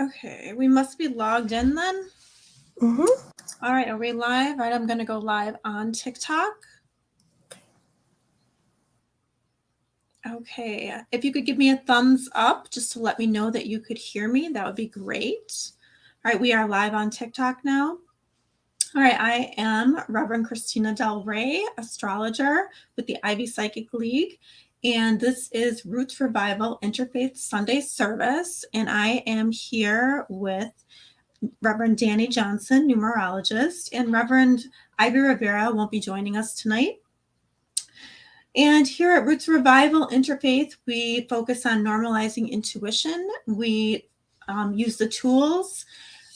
Okay, we must be logged in then. Mm-hmm. All right, are we live? All right, I'm going to go live on TikTok. Okay, if you could give me a thumbs up just to let me know that you could hear me, that would be great. All right, we are live on TikTok now. All right, I am Reverend Christina Del Rey, astrologer with the Ivy Psychic League, and this is Roots Revival Interfaith Sunday Service, and I am here with Reverend Danny Johnson, numerologist, and Reverend Ivy Rivera won't be joining us tonight. And here at Roots Revival Interfaith, we focus on normalizing intuition. We use the tools,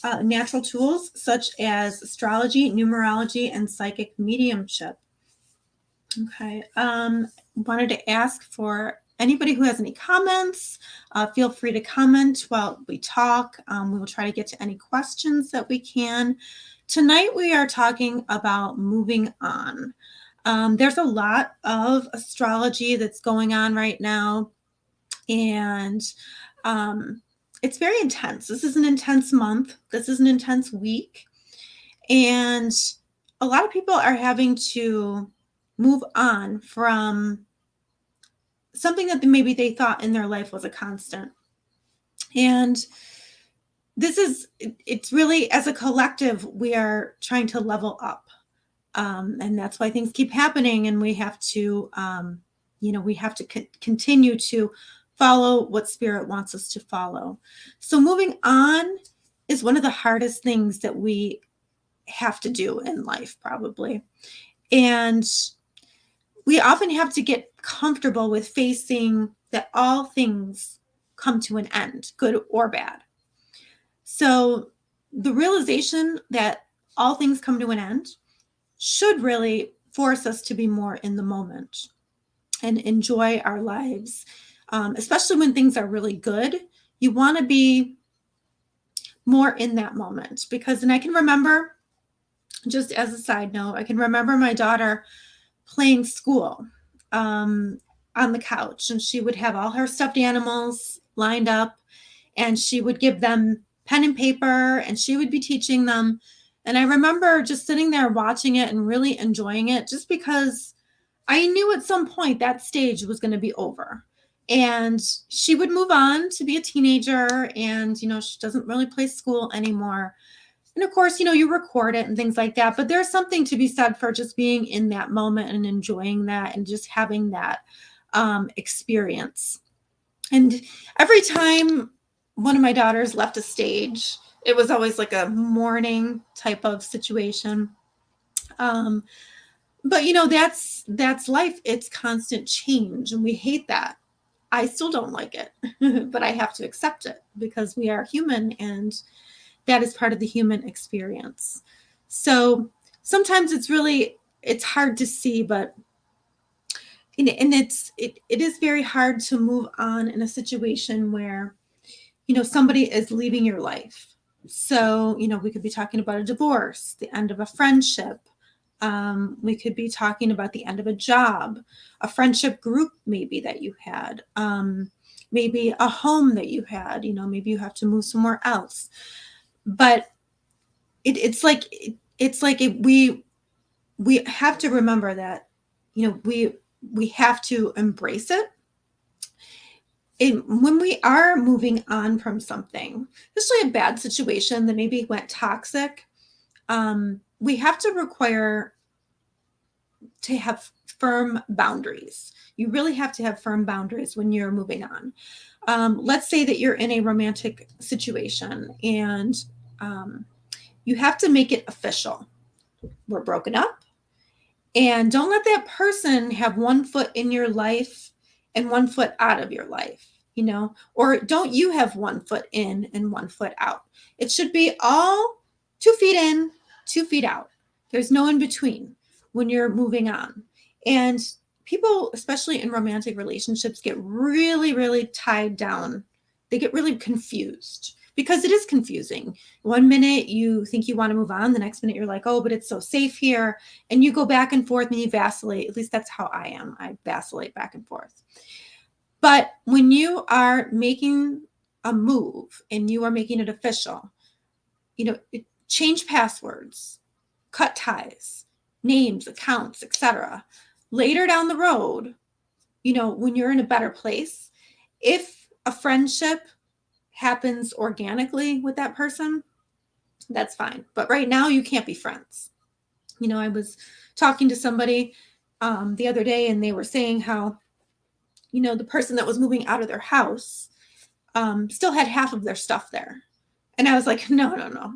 natural tools such as astrology, numerology, and psychic mediumship. Okay. Wanted to ask for anybody who has any comments, feel free to comment while we talk. We will try to get to any questions that we can. Tonight, we are talking about moving on. There's a lot of astrology that's going on right now, and it's very intense. This is an intense month. This is an intense week. And a lot of people are having to move on from something that maybe they thought in their life was a constant. And it's really, as a collective, we are trying to level up. And that's why things keep happening. And we have to, continue to follow what spirit wants us to follow. So moving on is one of the hardest things that we have to do in life, probably. And we often have to get comfortable with facing that all things come to an end, good or bad. So the realization that all things come to an end should really force us to be more in the moment and enjoy our lives, especially when things are really good. You want to be more in that moment because, and I can remember, just as a side note, I can remember my daughter playing school on the couch, and she would have all her stuffed animals lined up, and she would give them pen and paper, and she would be teaching them. And I remember just sitting there watching it and really enjoying it, just because I knew at some point that stage was going to be over. And she would move on to be a teenager, and she doesn't really play school anymore. And of course, you record it and things like that, but there's something to be said for just being in that moment and enjoying that and just having that experience. And every time one of my daughters left a stage, it was always like a mourning type of situation. But that's life. It's constant change, and we hate that. I still don't like it, but I have to accept it because we are human, and that is part of the human experience. So sometimes it's hard to see, but and it is very hard to move on in a situation where somebody is leaving your life. So we could be talking about a divorce, the end of a friendship. We could be talking about the end of a job, a friendship group maybe that you had, maybe a home that you had. Maybe you have to move somewhere else. But it's like we have to remember that we have to embrace it. And when we are moving on from something, especially a bad situation that maybe went toxic, we have to require to have firm boundaries. You really have to have firm boundaries when you're moving on. Let's say that you're in a romantic situation, and you have to make it official. We're broken up, and don't let that person have one foot in your life and one foot out of your life, or don't you have one foot in and one foot out. It should be all 2 feet in, 2 feet out. There's no in between when you're moving on. And people, especially in romantic relationships, get really, really tied down. They get really confused because it is confusing. One minute you think you want to move on, the next minute you're like, oh, but it's so safe here. And you go back and forth and you vacillate. At least that's how I am. I vacillate back and forth. But when you are making a move and you are making it official, change passwords, cut ties, names, accounts, etc. Later down the road, when you're in a better place, if a friendship happens organically with that person, that's fine. But right now, you can't be friends. I was talking to somebody the other day, and they were saying how, the person that was moving out of their house still had half of their stuff there. And I was like, no, no, no.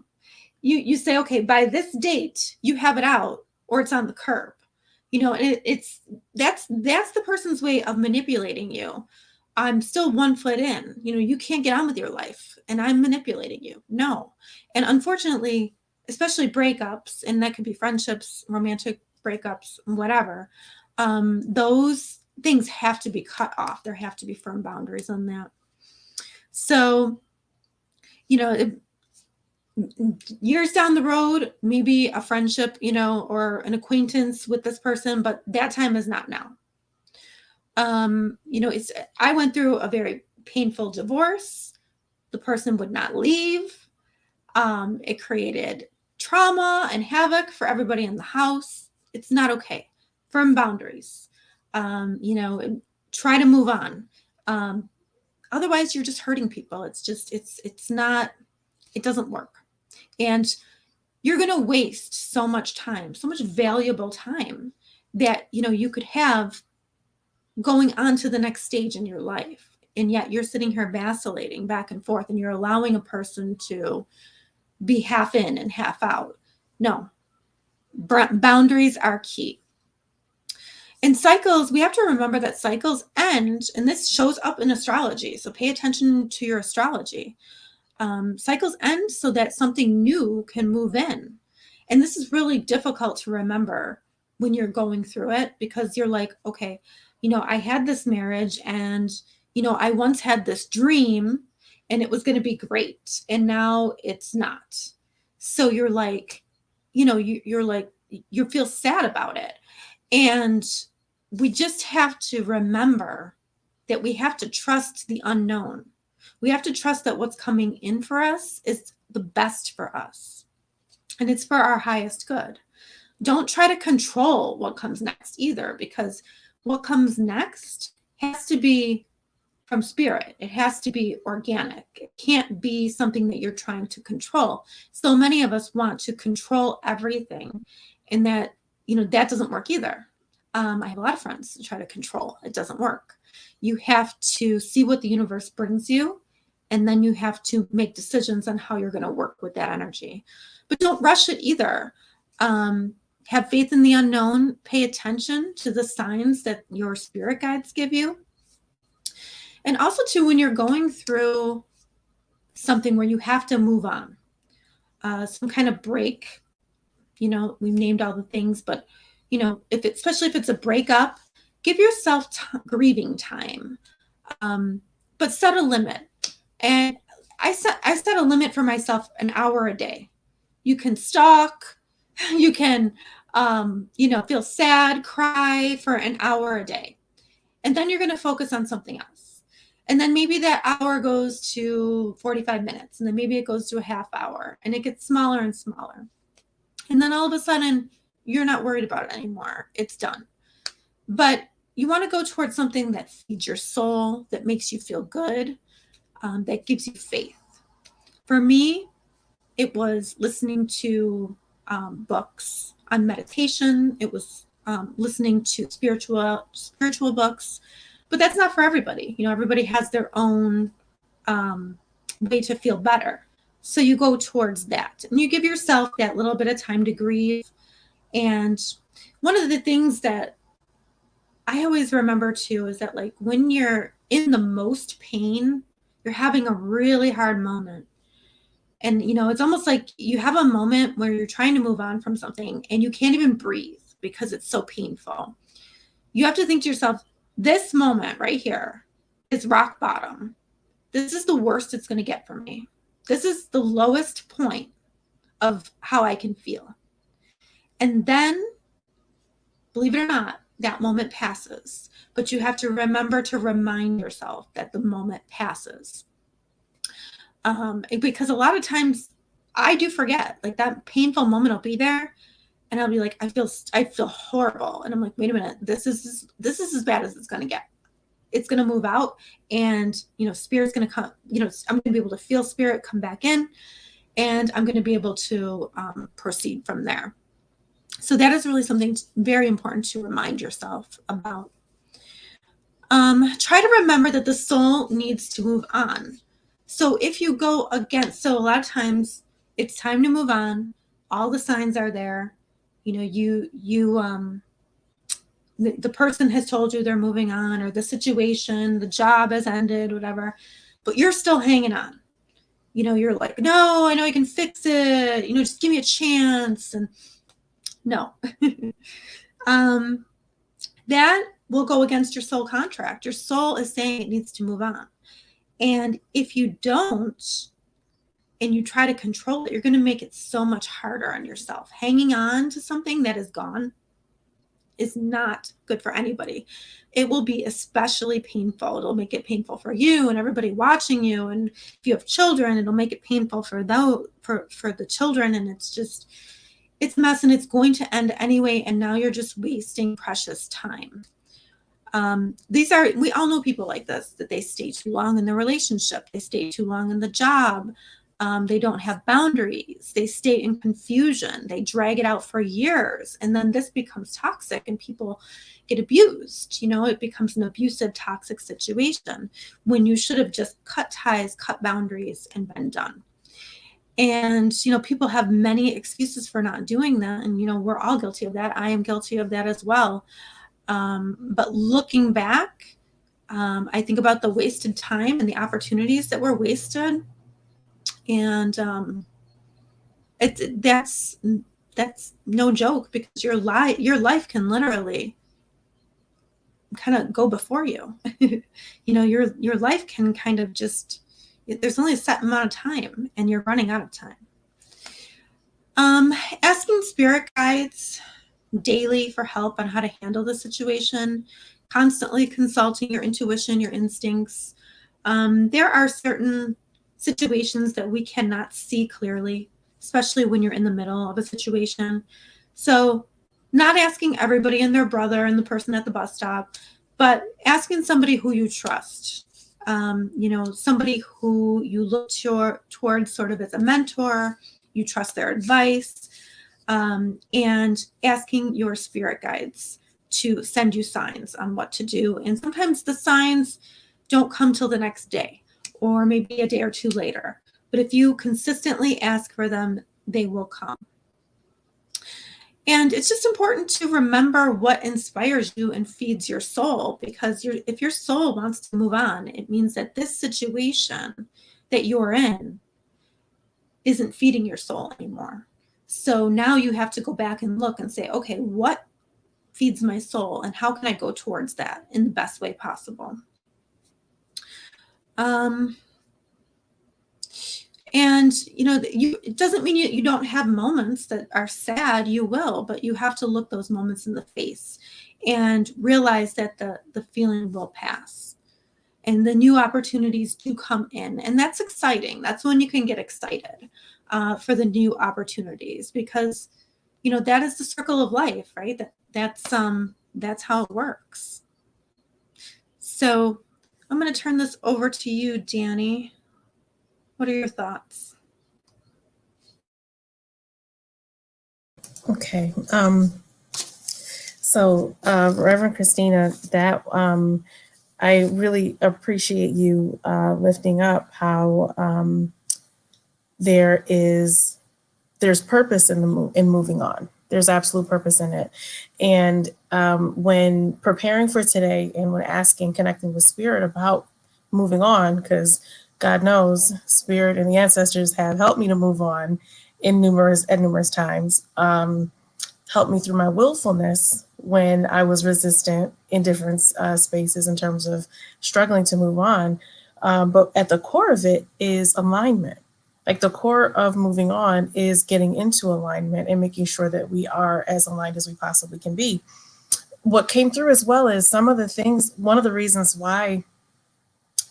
You say, okay, by this date, you have it out or it's on the curb. And that's the person's way of manipulating you. I'm still 1 foot in, you can't get on with your life and I'm manipulating you. No. And unfortunately, especially breakups, and that could be friendships, romantic breakups, whatever, those things have to be cut off. There have to be firm boundaries on that. So, years down the road, maybe a friendship, or an acquaintance with this person, but that time is not now. I went through a very painful divorce. The person would not leave. It created trauma and havoc for everybody in the house. It's not okay. Firm boundaries. Try to move on. Otherwise, you're just hurting people. It's not, it doesn't work. And you're going to waste so much time, so much valuable time that, you could have going on to the next stage in your life. And yet you're sitting here vacillating back and forth, and you're allowing a person to be half in and half out. No, boundaries are key. And cycles, we have to remember that cycles end, and this shows up in astrology. So pay attention to your astrology. Cycles end so that something new can move in. And this is really difficult to remember when you're going through it, because you're like, okay, I had this marriage and, I once had this dream and it was going to be great. And now it's not. So you're like, you're like, you feel sad about it. And we just have to remember that we have to trust the unknown. We have to trust that what's coming in for us is the best for us. And it's for our highest good. Don't try to control what comes next either, because what comes next has to be from spirit. It has to be organic. It can't be something that you're trying to control. So many of us want to control everything, and that, that doesn't work either. I have a lot of friends who try to control. It doesn't work. You have to see what the universe brings you, and then you have to make decisions on how you're going to work with that energy. But don't rush it either. Have faith in the unknown. Pay attention to the signs that your spirit guides give you. And also, too, when you're going through something where you have to move on, some kind of break, we've named all the things, but, especially if it's a breakup, give yourself grieving time, but set a limit. And I set a limit for myself, an hour a day. You can stalk, you can, feel sad, cry for an hour a day. And then you're going to focus on something else. And then maybe that hour goes to 45 minutes, and then maybe it goes to a half hour, and it gets smaller and smaller. And then all of a sudden, you're not worried about it anymore. It's done. But you want to go towards something that feeds your soul, that makes you feel good, that gives you faith. For me, it was listening to books on meditation. It was listening to spiritual books. But that's not for everybody. Everybody has their own way to feel better. So you go towards that. And you give yourself that little bit of time to grieve. And one of the things that I always remember too is that, like, when you're in the most pain, you're having a really hard moment. And, it's almost like you have a moment where you're trying to move on from something and you can't even breathe because it's so painful. You have to think to yourself, this moment right here is rock bottom. This is the worst it's going to get for me. This is the lowest point of how I can feel. And then, believe it or not, that moment passes. But you have to remember to remind yourself that the moment passes. Because a lot of times I do forget, like that painful moment will be there and I'll be like, I feel horrible. And I'm like, wait a minute, this is as bad as it's going to get. It's going to move out, and, spirit's going to come, I'm going to be able to feel spirit come back in, and I'm going to be able to proceed from there. So that is really something very important to remind yourself about. Try to remember that the soul needs to move on. So if you go against, so a lot of times it's time to move on. All the signs are there. The person has told you they're moving on, or the situation, the job has ended, whatever, but you're still hanging on. You're like, no, I know I can fix it. Just give me a chance. And no, that will go against your soul contract. Your soul is saying it needs to move on. And if you don't, and you try to control it, you're going to make it so much harder on yourself. Hanging on to something that is gone is not good for anybody. It will be especially painful. It'll make it painful for you and everybody watching you. And if you have children, it'll make it painful for the children. And it's a mess, and it's going to end anyway. And now you're just wasting precious time. We all know people like this, that they stay too long in the relationship. They stay too long in the job. They don't have boundaries. They stay in confusion. They drag it out for years. And then this becomes toxic and people get abused. It becomes an abusive, toxic situation when you should have just cut ties, cut boundaries, and been done. And, people have many excuses for not doing that. And, we're all guilty of that. I am guilty of that as well. But looking back, I think about the wasted time and the opportunities that were wasted. And that's no joke, because your life can literally kind of go before you. Your life can kind of just, there's only a set amount of time, and you're running out of time. Asking spirit guides daily for help on how to handle the situation, constantly consulting your intuition, your instincts. There are certain situations that we cannot see clearly, especially when you're in the middle of a situation. So not asking everybody and their brother and the person at the bus stop, but asking somebody who you trust, somebody who you look towards sort of as a mentor, you trust their advice, and asking your spirit guides to send you signs on what to do. And sometimes the signs don't come till the next day, or maybe a day or two later. But if you consistently ask for them, they will come. And it's just important to remember what inspires you and feeds your soul, because if your soul wants to move on, it means that this situation that you're in isn't feeding your soul anymore. So now you have to go back and look and say, okay, what feeds my soul, and how can I go towards that in the best way possible? And, it doesn't mean you don't have moments that are sad. You will, but you have to look those moments in the face and realize that the feeling will pass, and the new opportunities do come in. And that's exciting. That's when you can get excited for the new opportunities, because, that is the circle of life, right? That's how it works. So I'm going to turn this over to you, Danny. What are your thoughts? Okay. So Reverend Christina, that I really appreciate you lifting up how there's purpose in moving on. There's absolute purpose in it. And when preparing for today, and when connecting with spirit about moving on, because God knows spirit and the ancestors have helped me to move on at numerous times, helped me through my willfulness when I was resistant in different spaces in terms of struggling to move on. But at the core of it is alignment. Like, the core of moving on is getting into alignment and making sure that we are as aligned as we possibly can be. What came through as well is some of the things, one of the reasons why,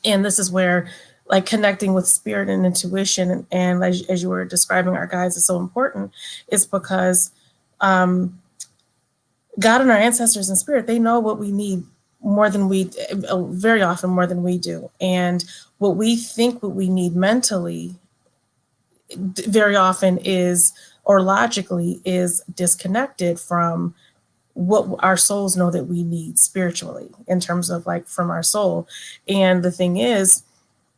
and this is where like connecting with spirit and intuition, and as you were describing our guides is so important, is because um, God and our ancestors and spirit, they know what we need more than we, very often more than we do. And what we think what we need mentally very often is, or logically, is disconnected from what our souls know that we need spiritually, in terms of like from our soul. And the thing is,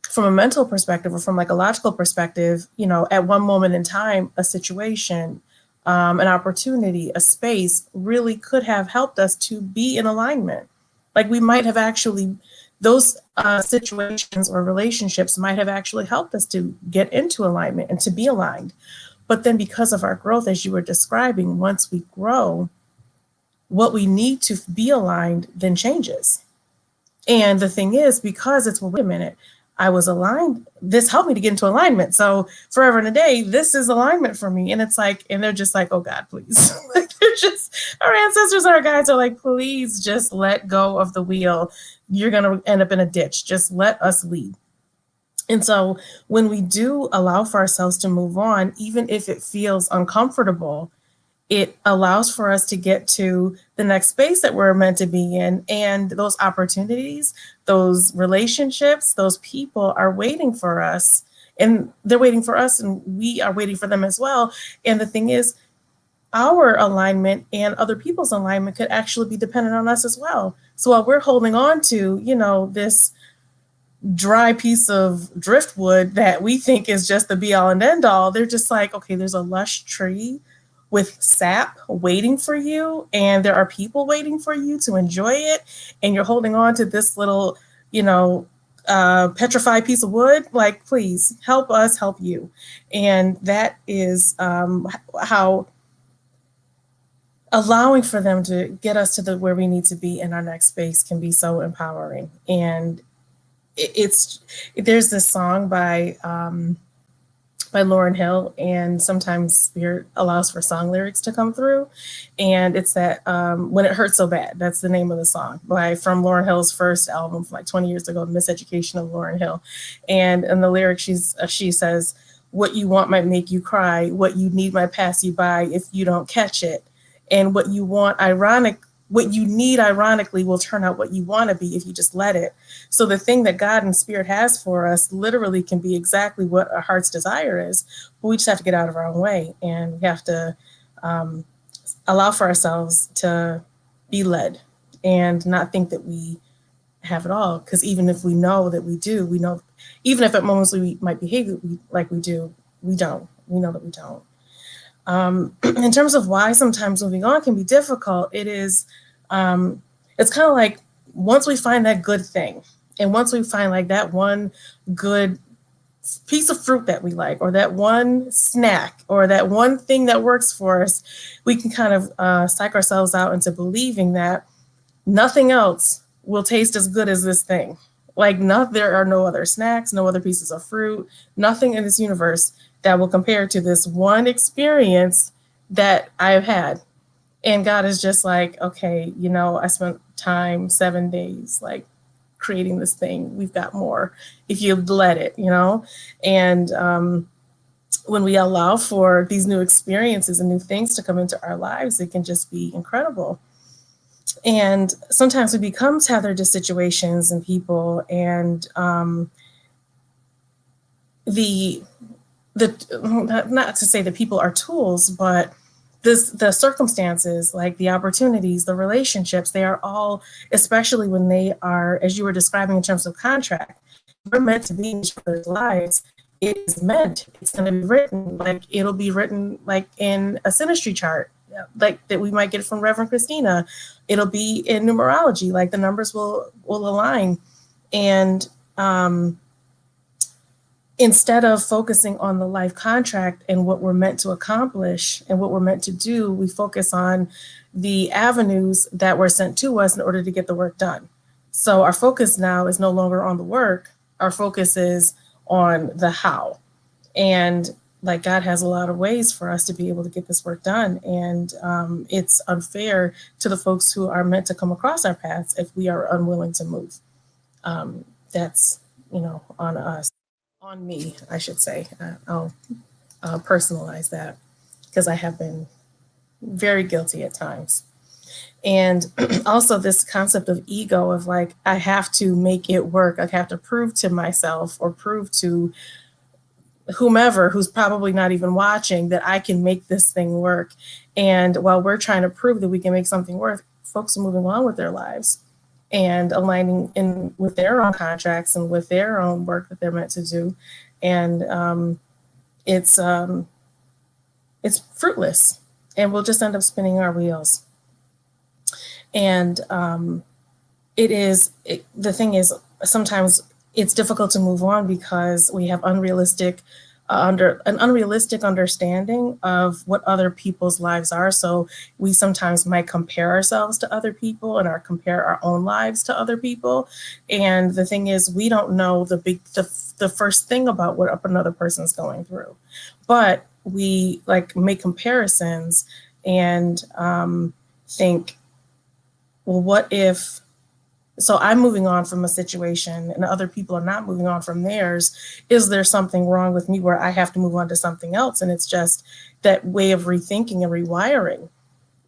from a mental perspective or from like a logical perspective, you know, at one moment in time, a situation, an opportunity, a space really could have helped us to be in alignment. Like we might have actually, those situations or relationships might have actually helped us to get into alignment and to be aligned. But then because of our growth, as you were describing, once we grow, what we need to be aligned then changes. And the thing is, because it's, well, wait a minute, I was aligned. This helped me to get into alignment. So forever and a day, this is alignment for me. And it's like, and they're just like, oh God, please. Like they're just, our ancestors and our guides are like, please just let go of the wheel. You're going to end up in a ditch. Just let us lead. And so when we do allow for ourselves to move on, even if it feels uncomfortable, it allows for us to get to the next space that we're meant to be in. And those opportunities, those relationships, those people are waiting for us. And they're waiting for us, and we are waiting for them as well. And the thing is, our alignment and other people's alignment could actually be dependent on us as well. So while we're holding on to, you know, this dry piece of driftwood that we think is just the be all and end all, they're just like, okay, there's a lush tree with sap waiting for you, and there are people waiting for you to enjoy it, and you're holding on to this little, you know, petrified piece of wood. Like, please help us help you. And that is how allowing for them to get us to the where we need to be in our next space can be so empowering. And there's this song by Lauryn Hill, and sometimes Spirit allows for song lyrics to come through, and it's that When It Hurts So Bad. That's the name of the song from Lauryn Hill's first album from like 20 years ago, Miseducation of Lauryn Hill. And in the lyrics, she says, "What you want might make you cry. What you need might pass you by if you don't catch it. And what you need, ironically, will turn out what you want to be if you just let it." So the thing that God and Spirit has for us literally can be exactly what our heart's desire is, but we just have to get out of our own way, and we have to allow for ourselves to be led and not think that we have it all. Because even if we know that we do, we know, even if at moments we might behave like we do, we don't. We know that we don't. In terms of why sometimes moving on can be difficult, it's kind of like once we find that good thing, and once we find like that one good piece of fruit that we like, or that one snack, or that one thing that works for us, we can kind of psych ourselves out into believing that nothing else will taste as good as this thing. Like there are no other snacks, no other pieces of fruit, nothing in this universe that will compare to this one experience that I've had. And God is just like, okay, you know, I spent time 7 days, like creating this thing. We've got more if you let it, you know? And when we allow for these new experiences and new things to come into our lives, it can just be incredible. And sometimes we become tethered to situations and people, and not to say that people are tools, but the circumstances, like the opportunities, the relationships, they are all, especially when they are, as you were describing in terms of contract, we're meant to be in each other's lives. It is meant, it's going to be written, like it'll be written like in a synastry chart, like that we might get from Reverend Christina. It'll be in numerology, like the numbers will align. And instead of focusing on the life contract and what we're meant to accomplish and what we're meant to do, we focus on the avenues that were sent to us in order to get the work done. So our focus now is no longer on the work. Our focus is on the how. And like God has a lot of ways for us to be able to get this work done. And it's unfair to the folks who are meant to come across our paths if we are unwilling to move. That's, you know, on us. on me, I should say. I'll personalize that because I have been very guilty at times. And also this concept of ego of like, I have to make it work. I have to prove to myself or prove to whomever who's probably not even watching that I can make this thing work. And while we're trying to prove that we can make something work, folks are moving on with their lives and aligning in with their own contracts and with their own work that they're meant to do. And it's fruitless, and we'll just end up spinning our wheels. And the thing is, sometimes it's difficult to move on because we have an unrealistic understanding of what other people's lives are. So we sometimes might compare ourselves to other people and compare our own lives to other people. And the thing is, we don't know the first thing about what another person's going through, but we like make comparisons and think, well, what if, so I'm moving on from a situation and other people are not moving on from theirs. Is there something wrong with me where I have to move on to something else? And it's just that way of rethinking and rewiring.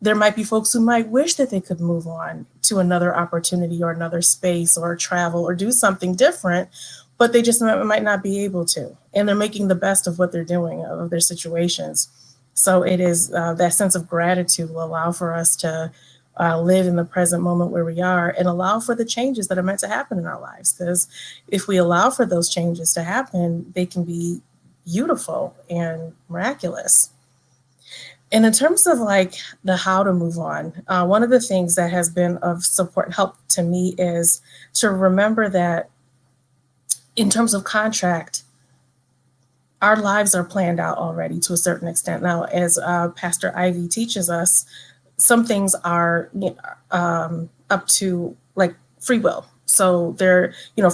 There might be folks who might wish that they could move on to another opportunity or another space or travel or do something different, but they just might not be able to. And they're making the best of what they're doing, of their situations. So it is that sense of gratitude will allow for us to live in the present moment where we are and allow for the changes that are meant to happen in our lives. Because if we allow for those changes to happen, they can be beautiful and miraculous. And in terms of like the how to move on, one of the things that has been of support and help to me is to remember that in terms of contract, our lives are planned out already to a certain extent. Now, as Pastor Ivy teaches us, some things are up to like free will. So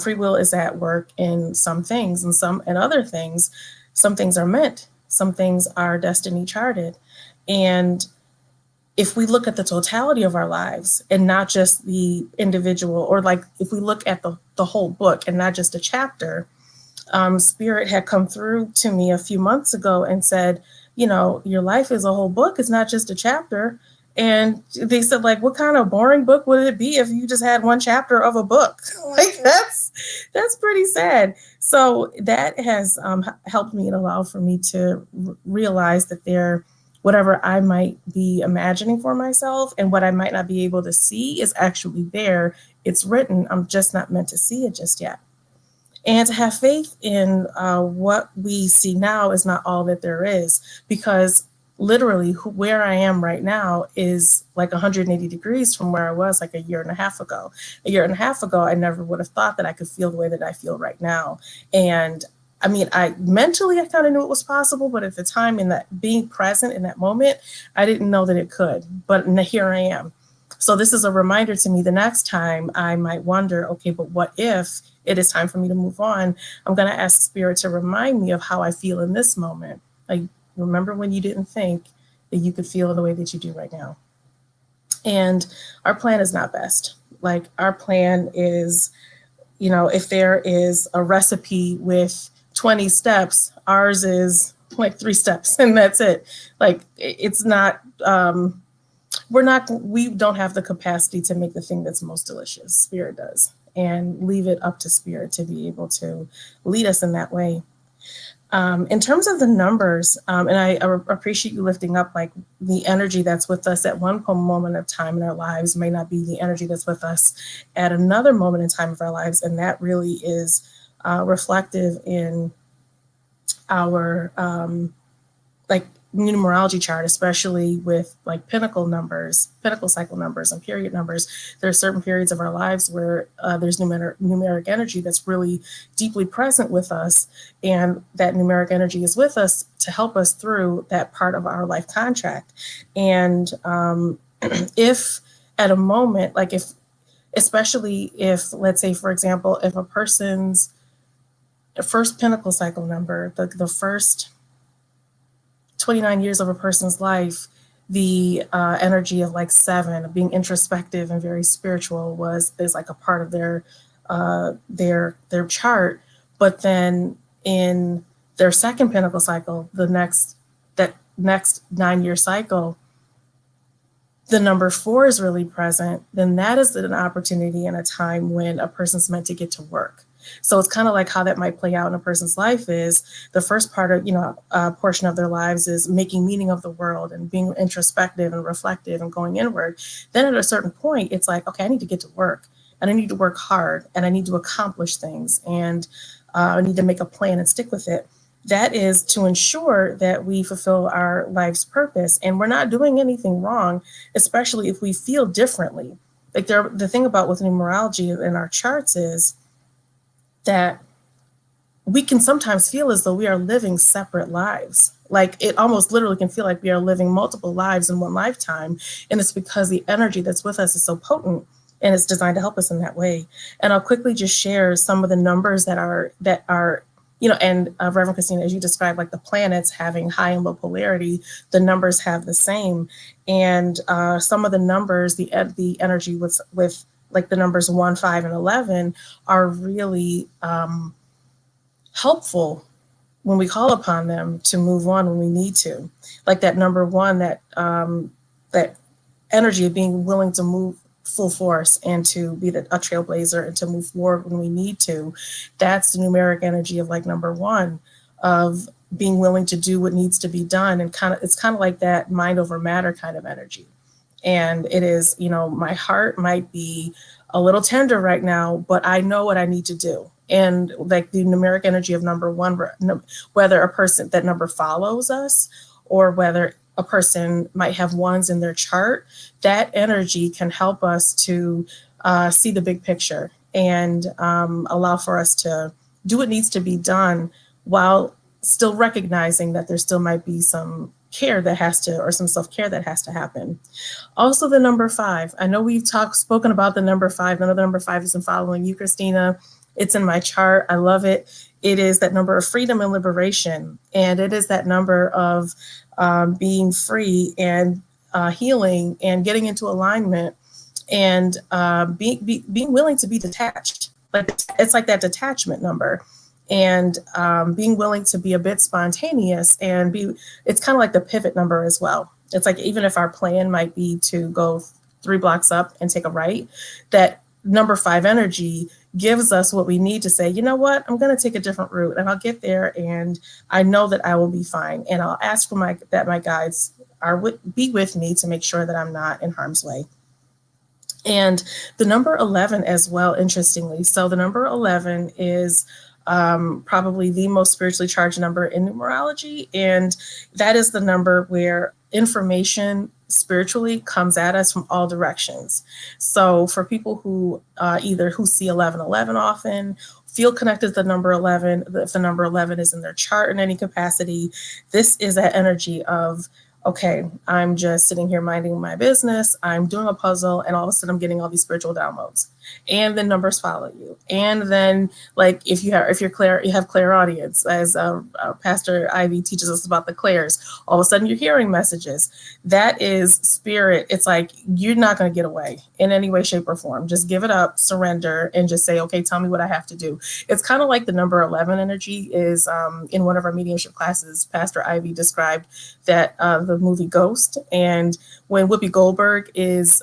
free will is at work in some things, and other things, some things are meant, some things are destiny charted. And if we look at the totality of our lives and not just the individual, or like if we look at the whole book and not just a chapter, Spirit had come through to me a few months ago and said, your life is a whole book. It's not just a chapter. And they said, like, what kind of boring book would it be if you just had one chapter of a book? Like, that's pretty sad. So that has helped me and allowed for me to realize that whatever I might be imagining for myself and what I might not be able to see is actually there. It's written. I'm just not meant to see it just yet. And to have faith in what we see now is not all that there is, because literally where I am right now is like 180 degrees from where I was like a year and a half ago. A year and a half ago, I never would have thought that I could feel the way that I feel right now. And I mean, I kind of knew it was possible, but at the time, in that being present in that moment, I didn't know that it could. But here I am. So this is a reminder to me the next time I might wonder, okay, but what if it is time for me to move on? I'm going to ask Spirit to remind me of how I feel in this moment. Like, remember when you didn't think that you could feel the way that you do right now. And our plan is not best. Like, our plan is, if there is a recipe with 20 steps, ours is like 3 steps and that's it. Like, it's not, we don't have the capacity to make the thing that's most delicious. Spirit does, and leave it up to Spirit to be able to lead us in that way. In terms of the numbers, and I appreciate you lifting up like the energy that's with us at one moment of time in our lives may not be the energy that's with us at another moment in time of our lives. And that really is reflective in our like numerology chart, especially with like pinnacle cycle numbers and period numbers. There are certain periods of our lives where there's numeric energy that's really deeply present with us. And that numeric energy is with us to help us through that part of our life contract. And if at a moment, like especially if, let's say, for example, if a person's first pinnacle cycle number, the first 29 years of a person's life, the energy of like 7, of being introspective and very spiritual is like a part of their chart. But then in their second pinnacle cycle, that next 9-year cycle, the number 4 is really present, then that is an opportunity and a time when a person's meant to get to work. So it's kind of like how that might play out in a person's life is the first part of, portion of their lives is making meaning of the world and being introspective and reflective and going inward. Then at a certain point, it's like, okay, I need to get to work and I need to work hard and I need to accomplish things and I need to make a plan and stick with it. That is to ensure that we fulfill our life's purpose and we're not doing anything wrong, especially if we feel differently. Like the thing about with numerology in our charts is that we can sometimes feel as though we are living separate lives. Like it almost literally can feel like we are living multiple lives in one lifetime. And it's because the energy that's with us is so potent and it's designed to help us in that way. And I'll quickly just share some of the numbers that are and Reverend Christina, as you described, like the planets having high and low polarity, the numbers have the same. And some of the numbers, the energy with like the numbers 1, 5, and 11 are really helpful when we call upon them to move on when we need to. Like that number 1, that energy of being willing to move full force and to be a trailblazer and to move forward when we need to. That's the numeric energy of like number 1, of being willing to do what needs to be done. And it's kind of like that mind over matter kind of energy. And it is, my heart might be a little tender right now, but I know what I need to do. And like the numeric energy of number 1, whether a person, that number follows us or whether a person might have 1s in their chart, that energy can help us to see the big picture and allow for us to do what needs to be done while still recognizing that there still might be some care that has to, or some self-care that has to happen. Also the number 5, I know we've spoken about the number 5. Another number 5 is in following you, Christina. It's in my chart. I love it. It is that number of freedom and liberation. And it is that number of being free and healing and getting into alignment and being willing to be detached. Like it's like that detachment number. And being willing to be a bit spontaneous and it's kind of like the pivot number as well. It's like, even if our plan might be to go 3 blocks up and take a right, that number 5 energy gives us what we need to say, you know what, I'm going to take a different route and I'll get there and I know that I will be fine. And I'll ask for that my guides be with me to make sure that I'm not in harm's way. And the number 11 as well, interestingly. So the number 11 is probably the most spiritually charged number in numerology. And that is the number where information spiritually comes at us from all directions. So for people who who see 1111 often, feel connected to the number 11, if the number 11 is in their chart in any capacity, this is that energy of, okay, I'm just sitting here minding my business, I'm doing a puzzle, and all of a sudden I'm getting all these spiritual downloads. And then numbers follow you. And then, like, if you have clairaudience, as Pastor Ivy teaches us about the clairs, all of a sudden you're hearing messages. That is spirit. It's like, you're not going to get away in any way, shape, or form. Just give it up, surrender, and just say, okay, tell me what I have to do. It's kind of like the number 11 energy is in one of our mediumship classes, Pastor Ivy described that the movie Ghost. And when Whoopi Goldberg is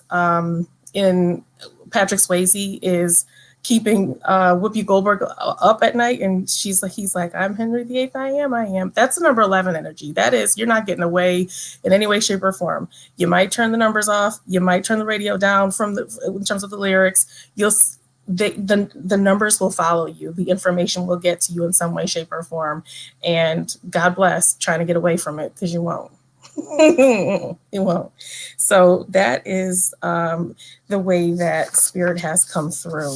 in Patrick Swayze is keeping Whoopi Goldberg up at night, and he's like, I'm Henry VIII, I am. That's the number 11 energy. That is, you're not getting away in any way, shape, or form. You might turn the numbers off. You might turn the radio down in terms of the lyrics. The numbers will follow you. The information will get to you in some way, shape, or form. And God bless trying to get away from it, because you won't. It won't. So that is the way that spirit has come through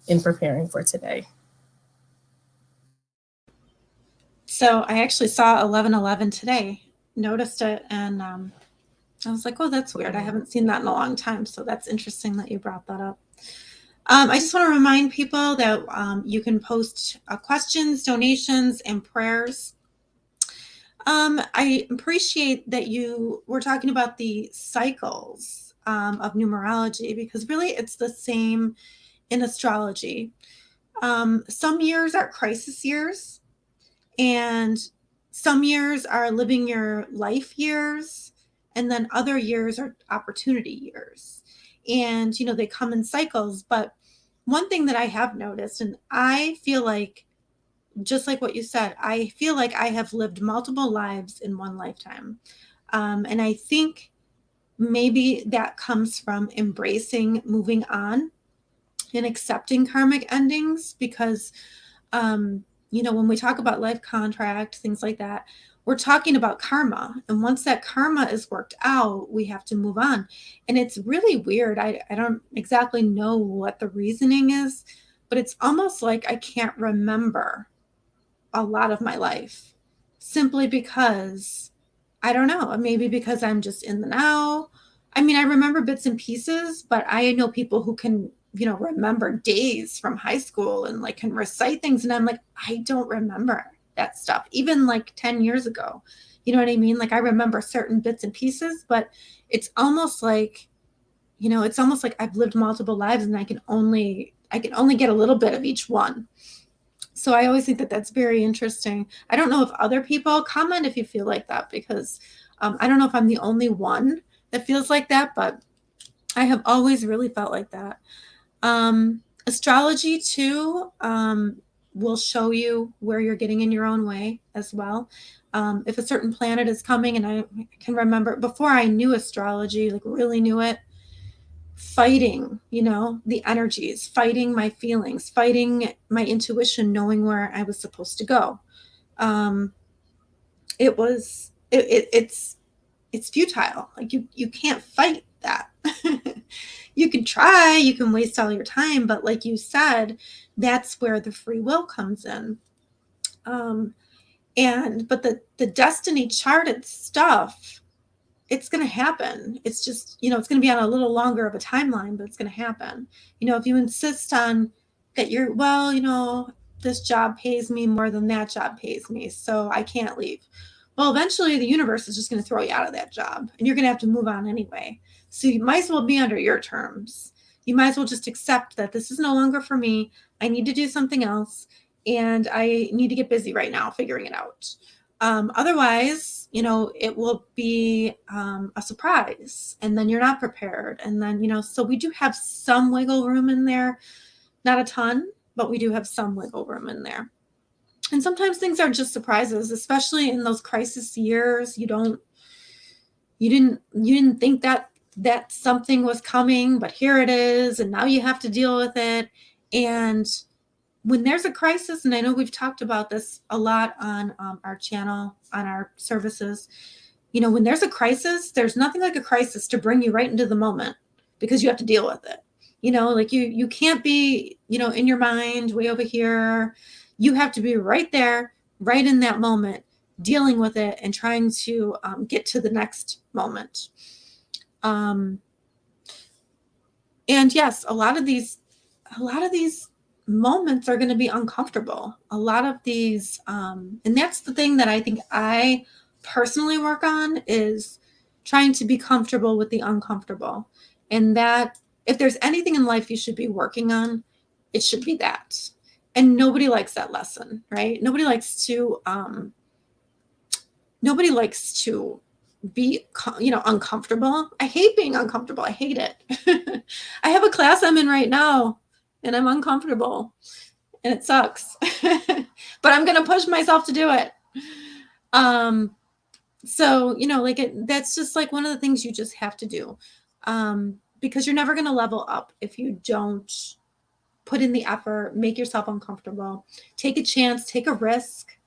in preparing for today. So I actually saw 1111 today, noticed it, and I was like, oh, that's weird. I haven't seen that in a long time. So that's interesting that you brought that up. I just want to remind people that you can post questions, donations, and prayers. I appreciate that you were talking about the cycles of numerology, because really it's the same in astrology. Some years are crisis years, And some years are living your life years, and then other years are opportunity years. And, they come in cycles. But one thing that I have noticed, and I feel like, just like what you said, I feel like I have lived multiple lives in one lifetime. And I think maybe that comes from embracing moving on and accepting karmic endings, because when we talk about life contract, things like that, we're talking about karma. And once that karma is worked out, we have to move on. And it's really weird. I don't exactly know what the reasoning is, but it's almost like I can't remember a lot of my life, simply because I don't know, maybe because I'm just in the now. I mean, I remember bits and pieces, but I know people who can, remember days from high school and like can recite things. And I'm like, I don't remember that stuff, even like 10 years ago. You know what I mean? Like I remember certain bits and pieces, but it's almost like, I've lived multiple lives and I can only get a little bit of each one. So I always think that that's very interesting. I don't know if other people comment if you feel like that, because I don't know if I'm the only one that feels like that, but I have always really felt like that. Astrology too will show you where you're getting in your own way as well. If a certain planet is coming, and I can remember before I knew astrology, like really knew it, fighting, the energies, fighting my feelings, fighting my intuition, knowing where I was supposed to go. Um, it was, it's futile. Like you can't fight that. You can try, you can waste all your time, but like you said, that's where the free will comes in. But the destiny charted stuff, it's going to happen. It's just, it's going to be on a little longer of a timeline, but it's going to happen. If you insist on that this job pays me more than that job pays me, so I can't leave. Well, eventually the universe is just going to throw you out of that job and you're going to have to move on anyway. So you might as well be under your terms. You might as well just accept that this is no longer for me. I need to do something else, and I need to get busy right now figuring it out. Otherwise, it will be a surprise, and then you're not prepared. And then, so we do have some wiggle room in there, not a ton, but we do have some wiggle room in there. And sometimes things are just surprises, especially in those crisis years. You didn't think that something was coming, but here it is, and now you have to deal with it. And when there's a crisis, and I know we've talked about this a lot on our channel, on our services, when there's a crisis, there's nothing like a crisis to bring you right into the moment, because you have to deal with it. Like you can't be, in your mind way over here. You have to be right there, right in that moment, dealing with it and trying to get to the next moment. And yes, a lot of these moments are going to be uncomfortable. A lot of these, and that's the thing that I think I personally work on, is trying to be comfortable with the uncomfortable. And that if there's anything in life you should be working on, it should be that. And nobody likes that lesson, right? Nobody likes to be, uncomfortable. I hate being uncomfortable. I hate it. I have a class I'm in right now and I'm uncomfortable and it sucks, but I'm going to push myself to do it. So, that's just like one of the things you just have to do. Because you're never going to level up if you don't put in the effort, make yourself uncomfortable, take a chance, take a risk.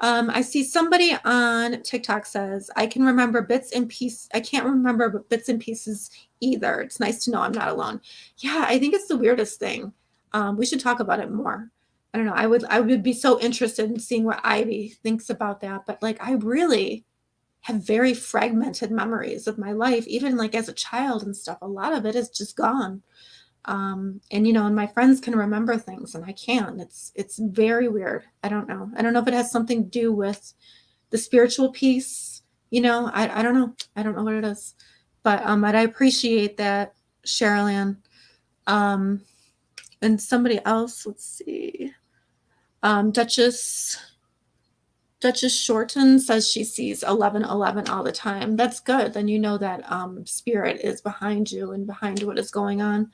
I see somebody on TikTok says, I can remember bits and pieces. I can't remember bits and pieces either. It's nice to know I'm not alone. Yeah, I think it's the weirdest thing. We should talk about it more. I don't know. I would be so interested in seeing what Ivy thinks about that. But like, I really have very fragmented memories of my life, even like as a child and stuff. A lot of it is just gone. And my friends can remember things and I can't. It's very weird. I don't know if it has something to do with the spiritual piece. I don't know. I don't know what it is, but I appreciate that, Cheryl Ann. And somebody else, let's see. Duchess Duchess Shorten says she sees 1111 all the time. That's good. Then you know that spirit is behind you and behind what is going on.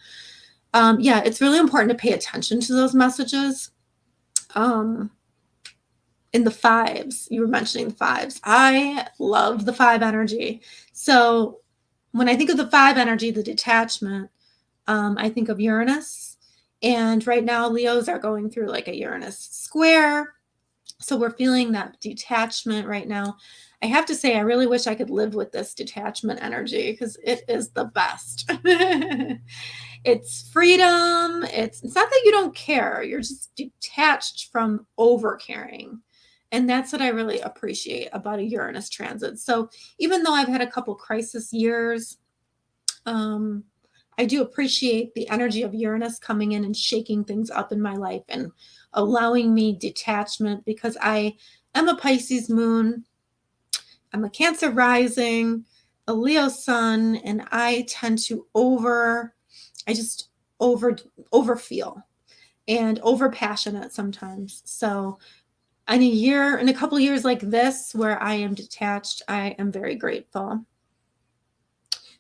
Yeah, it's really important to pay attention to those messages. In the fives, you were mentioning the fives. I love the five energy. So when I think of the five energy, the detachment, I think of Uranus. And right now, Leos are going through like a Uranus square. So we're feeling that detachment right now. I have to say, I really wish I could live with this detachment energy because it is the best. It's freedom. It's not that you don't care. You're just detached from over caring. And that's what I really appreciate about a Uranus transit. So even though I've had a couple crisis years, I do appreciate the energy of Uranus coming in and shaking things up in my life and allowing me detachment because I am a Pisces moon. I'm a Cancer rising, a Leo sun, and I tend to overfeel and over passionate sometimes. So in a couple years like this where I am detached, I am very grateful.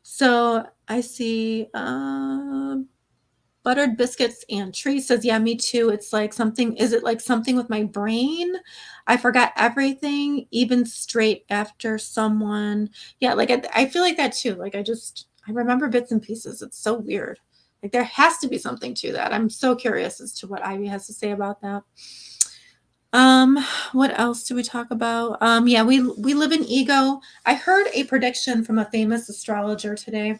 So I see buttered biscuits and trees says, yeah, me too. It's like something, is it like something with my brain? I forgot everything, even straight after someone. Yeah, like I feel like that too. Like I remember bits and pieces. It's so weird. Like there has to be something to that. I'm so curious as to what Ivy has to say about that. What else do we talk about? Yeah, we live in ego. I heard a prediction from a famous astrologer today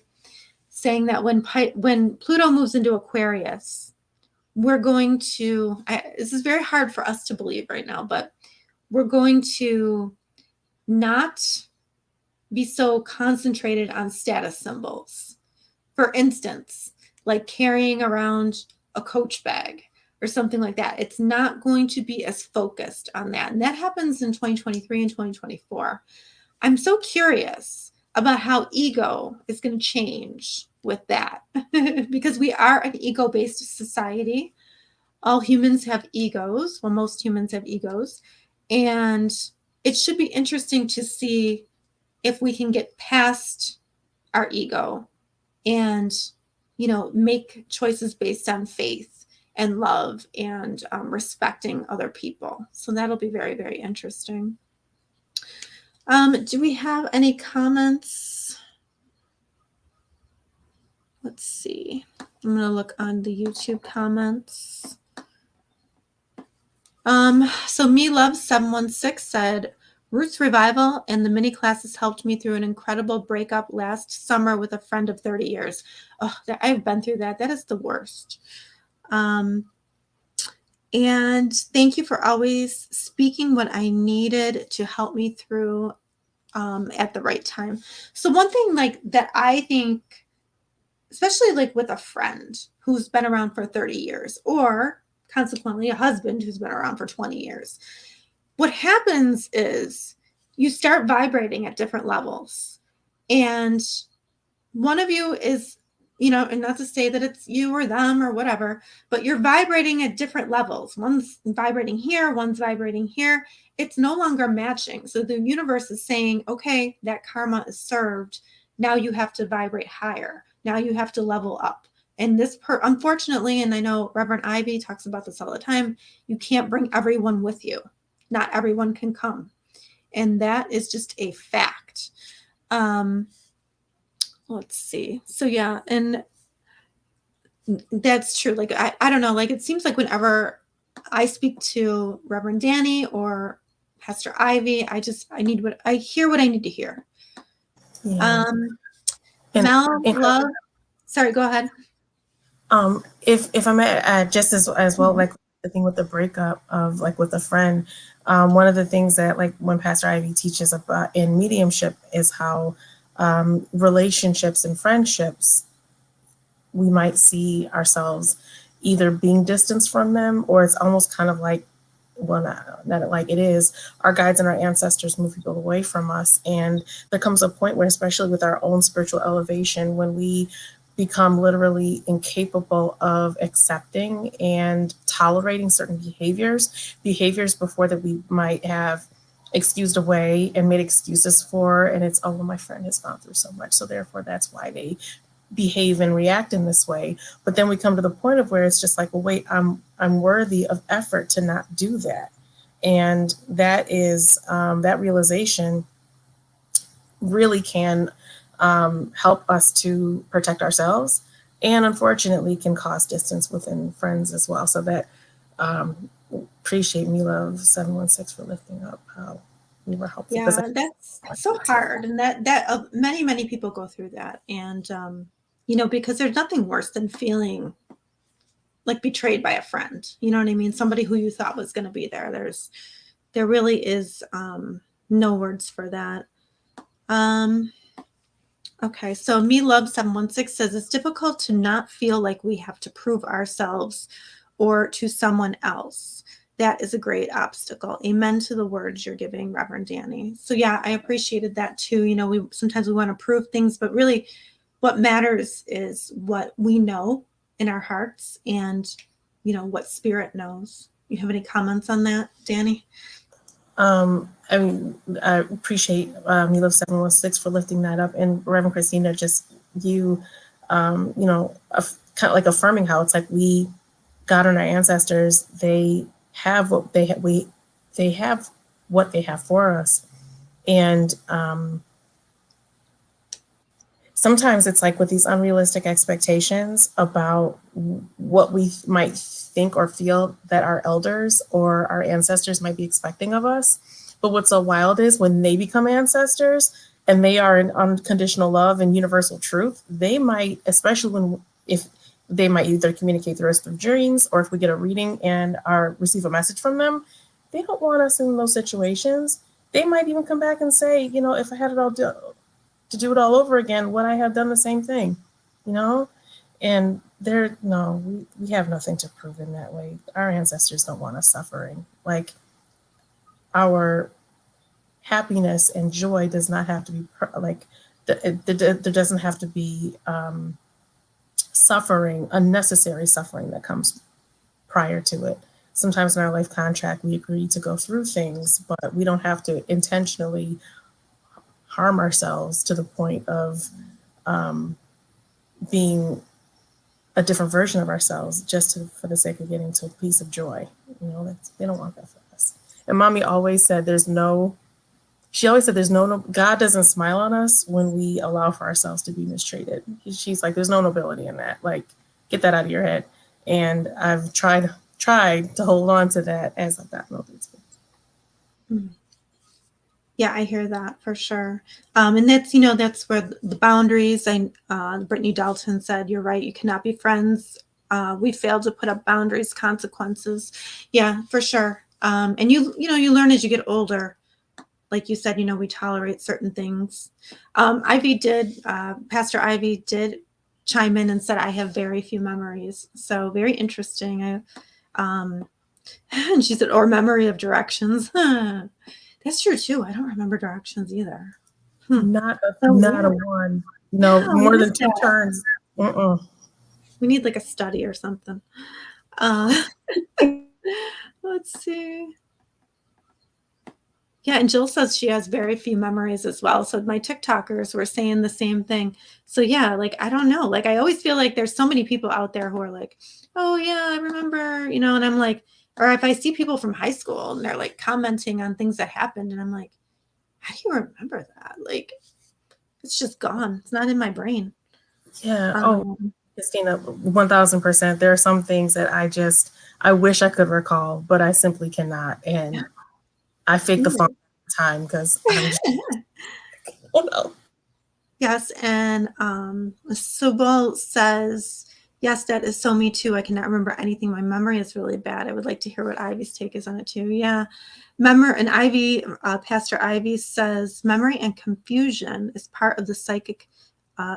saying that when Pluto moves into Aquarius, we're going to, this is very hard for us to believe right now, but we're going to not be so concentrated on status symbols. For instance, like carrying around a Coach bag or something like that. It's not going to be as focused on that. And that happens in 2023 and 2024. I'm so curious about how ego is going to change with that because we are an ego-based society. All humans have egos. Well, most humans have egos. And it should be interesting to see if we can get past our ego and, make choices based on faith and love and respecting other people. So that'll be very, very interesting. Do we have any comments? Let's see. I'm going to look on the YouTube comments. So Me Love 716 said, Roots Revival and the mini classes helped me through an incredible breakup last summer with a friend of 30 years. Oh, I've been through that. That is the worst. And thank you for always speaking what I needed to help me through at the right time. So one thing like that I think, especially like with a friend who's been around for 30 years or consequently a husband who's been around for 20 years, what happens is you start vibrating at different levels. And one of you is, and not to say that it's you or them or whatever, but you're vibrating at different levels. One's vibrating here, one's vibrating here. It's no longer matching. So the universe is saying, okay, that karma is served. Now you have to vibrate higher. Now you have to level up. And unfortunately, and I know Reverend Ivy talks about this all the time, you can't bring everyone with you. Not everyone can come. And that is just a fact. Let's see. So yeah, and that's true. Like, I don't know, like it seems like whenever I speak to Reverend Danny or Pastor Ivy, I hear what I need to hear. Yeah. Mel, love. Sorry, go ahead. If I may add just as well, like the thing with the breakup of like with a friend, one of the things that like when Pastor Ivy teaches about in mediumship is how relationships and friendships, we might see ourselves either being distanced from them, or it's almost kind of like, well, not like it is, our guides and our ancestors move people away from us. And there comes a point where, especially with our own spiritual elevation, when we become literally incapable of accepting and tolerating certain behaviors before that we might have excused away and made excuses for, and it's, oh, well, my friend has gone through so much, so therefore that's why they behave and react in this way. But then we come to the point of where it's just like, well, wait, I'm worthy of effort to not do that. And that is that realization really can help us to protect ourselves, and unfortunately can cause distance within friends as well. So that appreciate Me Love 716 for lifting up how we were helpful. Yeah, that's so hard, and that many people go through that, and you know, because there's nothing worse than feeling like betrayed by a friend. You know what I mean? Somebody who you thought was going to be there. There really is no words for that. Okay, so Me Love 716 says it's difficult to not feel like we have to prove ourselves or to someone else. That is a great obstacle. Amen to the words you're giving, Reverend Danny. So yeah, I appreciated that too. You know, we sometimes we want to prove things, but really what matters is what we know in our hearts and, you know, what spirit knows. You have any comments on that, Danny? I mean, I appreciate Me Love 716 for lifting that up, and Reverend Christina, just you, you know, kind of like affirming how it's like we, God and our ancestors, they have what they have. They have what they have for us, and sometimes it's like with these unrealistic expectations about what we might think or feel that our elders or our ancestors might be expecting of us. But what's so wild is when they become ancestors and they are in unconditional love and universal truth, they might, especially if they might either communicate through us through dreams, or if we get a reading and receive a message from them, they don't want us in those situations. They might even come back and say, you know, if I had to do it all over again, would I have done the same thing? You know? And we have nothing to prove in that way. Our ancestors don't want us suffering. Like, our happiness and joy does not have to be there doesn't have to be suffering, unnecessary suffering that comes prior to it. Sometimes in our life contract, we agree to go through things, but we don't have to intentionally harm ourselves to the point of being a different version of ourselves just for the sake of getting to a piece of joy. You know, they don't want that for us. And mommy always said there's no, God doesn't smile on us when we allow for ourselves to be mistreated. She's like, there's no nobility in that. Like, get that out of your head. And I've tried to hold on to that as I've gotten older too. Yeah, I hear that for sure. And that's, you know, that's where the boundaries, Brittany Dalton said, you're right, you cannot be friends. We failed to put up boundaries, consequences. Yeah, for sure. And you know, you learn as you get older. Like you said, you know, we tolerate certain things. Pastor Ivy did chime in and said, I have very few memories. So very interesting. And she said, or memory of directions. That's true too. I don't remember directions either. Not a one. No, yeah, more than two turns. We need like a study or something. Let's see. Yeah, and Jill says she has very few memories as well. So my TikTokers were saying the same thing. So yeah, like, I don't know. Like, I always feel like there's so many people out there who are like, oh yeah, I remember, you know, and I'm like, or if I see people from high school and they're like commenting on things that happened, and I'm like, how do you remember that? Like, it's just gone. It's not in my brain. Yeah. Christina, 1000%. There are some things that I wish I could recall, but I simply cannot. And I fake the phone time because I'm just, oh no. Yes, and Sobol says, yes, that is so me too. I cannot remember anything. My memory is really bad. I would like to hear what Ivy's take is on it too. Yeah. And Ivy, Pastor Ivy says, memory and confusion is part of the psychic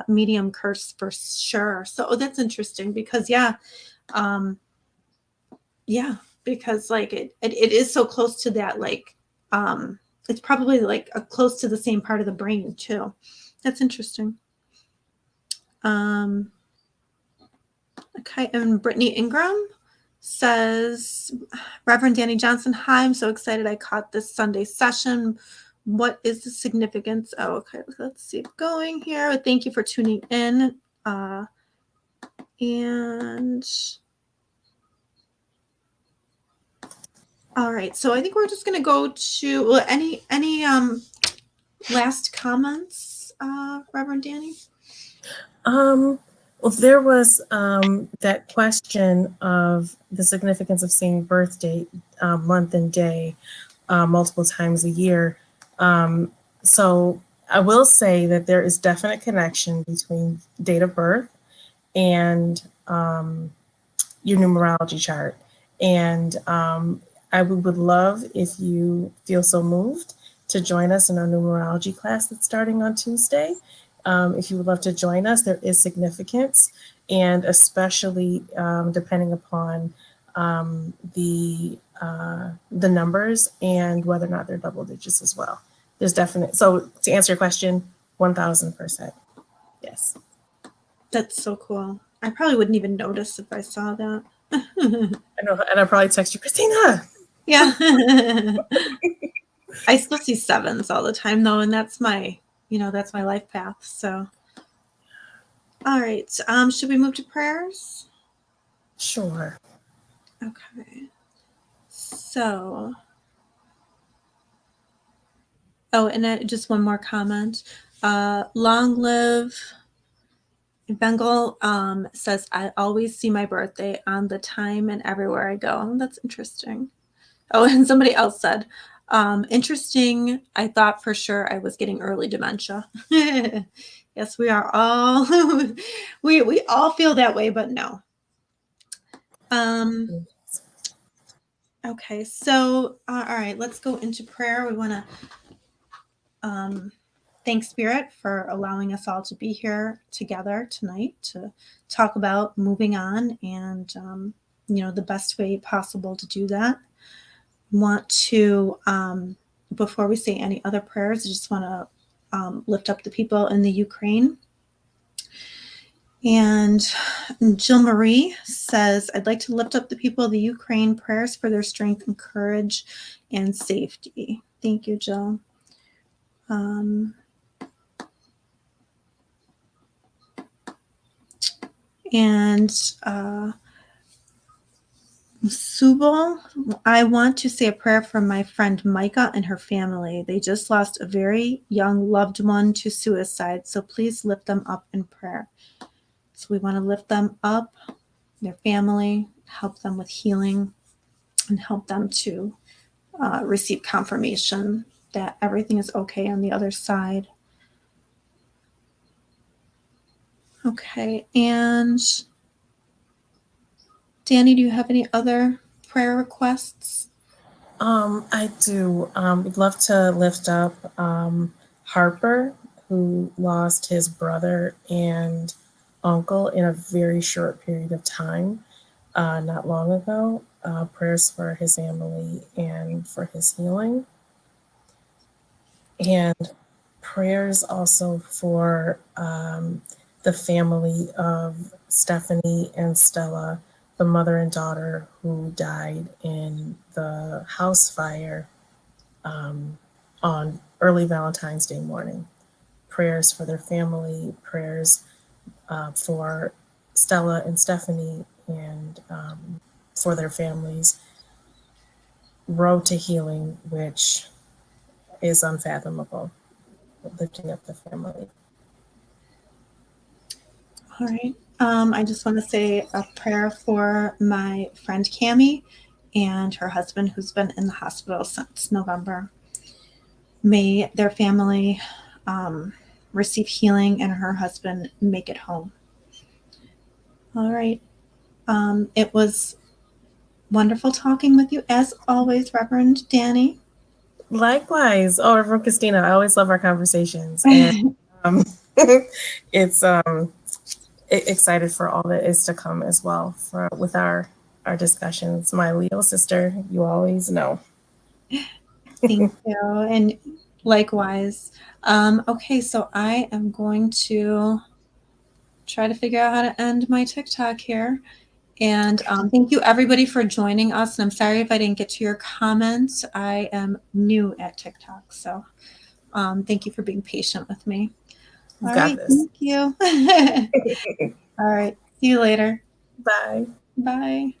medium curse for sure. So that's interesting because because like it is so close to that, like it's probably like close to the same part of the brain too. That's interesting. Okay, and Brittany Ingram says, Reverend Danny Johnson, hi, I'm so excited I caught this Sunday session. What is the significance? Oh, okay, let's see it going here. Thank you for tuning in. And all right, so I think we're just gonna go to any last comments, Reverend Danny? Well, there was that question of the significance of saying birthday, month and day multiple times a year. So I will say that there is definite connection between date of birth and your numerology chart. And I would love if you feel so moved to join us in our numerology class that's starting on Tuesday. If you would love to join us, there is significance, and especially depending upon the numbers and whether or not they're double digits as well. There's definite. So to answer your question, 1000%. Yes. That's so cool. I probably wouldn't even notice if I saw that. I know, and I'll probably text you, Christina. Yeah. I still see sevens all the time though, and that's my life path. So all right. Should we move to prayers? Sure. Okay. So and just one more comment. Long live Bengal says, I always see my birthday on the time and everywhere I go. That's interesting. Oh, and somebody else said, interesting. I thought for sure I was getting early dementia. Yes, we are all, we all feel that way, but no. Okay, so, all right, let's go into prayer. We want to thank Spirit for allowing us all to be here together tonight to talk about moving on and, the best way possible to do that. Want to, before we say any other prayers, I just want to lift up the people in the Ukraine. And Jill Marie says, I'd like to lift up the people of the Ukraine, prayers for their strength and courage and safety. Thank you, Jill. And Subal, I want to say a prayer for my friend Micah and her family. They just lost a very young loved one to suicide, so please lift them up in prayer. So we want to lift them up, their family, help them with healing, and help them to receive confirmation that everything is okay on the other side. Okay, and Danny, do you have any other prayer requests? I do. We'd love to lift up Harper, who lost his brother and uncle in a very short period of time, not long ago. Prayers for his family and for his healing. And prayers also for the family of Stephanie and Stella, the mother and daughter who died in the house fire on early Valentine's Day morning. Prayers for their family, prayers for Stella and Stephanie, and for their families' road to healing, which is unfathomable, lifting up the family. All right. I just want to say a prayer for my friend Cammie and her husband, who's been in the hospital since November. May their family receive healing and her husband make it home. All right. It was wonderful talking with you, as always, Reverend Danny. Likewise. Oh, Reverend Christina, I always love our conversations. And it's excited for all that is to come as well with our discussions. My Leo sister, you always know. Thank you. And likewise. Okay, so I am going to try to figure out how to end my TikTok here. And thank you everybody for joining us. And I'm sorry if I didn't get to your comments. I am new at TikTok. So thank you for being patient with me. You All got right. this. Thank you. All right. See you later. Bye. Bye.